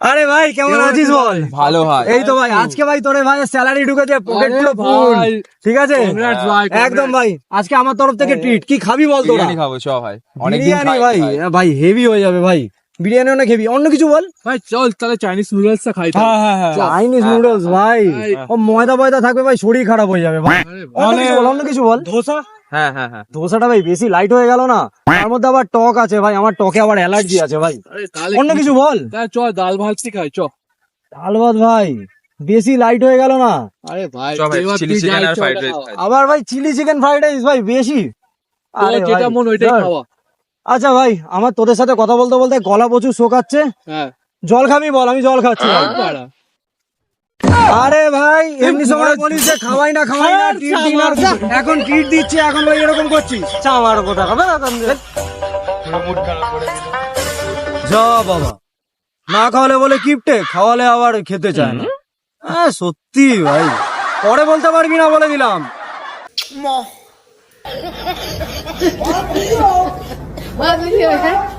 আরে ভাই কেমন আছিস বল? ভালো ভাই। এই তো ভাই আজকে ভাই তোরে ভাই স্যালারি ঢুকেছে, পকেট পুরো ফুল। ঠিক আছে একদম ভাই, আজকে আমার তরফ থেকে ট্রিট। কি খাবি বল তোরা? বিরিয়ানি খাবো চ ভাই, অনেকদিন বিরিয়ানি খাই ভাই, ভাই হেভি হয়ে যাবে ভাই, বিরিয়ানি অনেক হেভি। অন্য কিছু বল ভাই চল তাহলে চাইনিজ নুডলসটা খাই। চাইনিজ নুডলস ভাই, ও ময়দা ময়দা থাকবে ভাই, শরীর খারাপ হয়ে যাবে ভাই। অন্য কিছু বল। ধোসা। হ্যাঁ হ্যাঁ হ্যাঁ। ধোসাটা ভাই বেশি লাইট হয়ে গেল না, তার মধ্যে আবার টক আছে ভাই, আমার টকে আবার অ্যালার্জি আছে ভাই। অন্য কিছু বল। চল ডাল ভাজি খাই চ। ডাল ভাত ভাই বেশি লাইট হয়ে গেল না? আরে ভাই চ ভাই, চিলি চিকেন আর ফ্রাইড রাইস খাই। আবার ভাই চিলি চিকেন ফ্রাইড রাইস ভাই বেশি? আরে ভাই, যেটা মন ওইটাই ধর। খাওয়া। আচ্ছা ভাই, আমার তোদের সাথে কথা বলতে বলতে গলা প্রচুর শোকাচ্ছে। হ্যাঁ জল খাবি বল, আমি জল খাচ্ছি ভাই। আরে ভাই এমনি সময় বলিস যে খাওয়াই না খাওয়াই না, ট্রিট দিন আর এখন ট্রিট দিচ্ছে, এখন ভাই এরকম করছিস? আমার কথা হবে যা বাবা, না খাওয়ালে বলে কিপটে, খাওয়ালে আবার খেতে চায় না। হ্যাঁ সত্যি ভাই, পরে বলতে পারবি না বলে দিলাম। What video is that?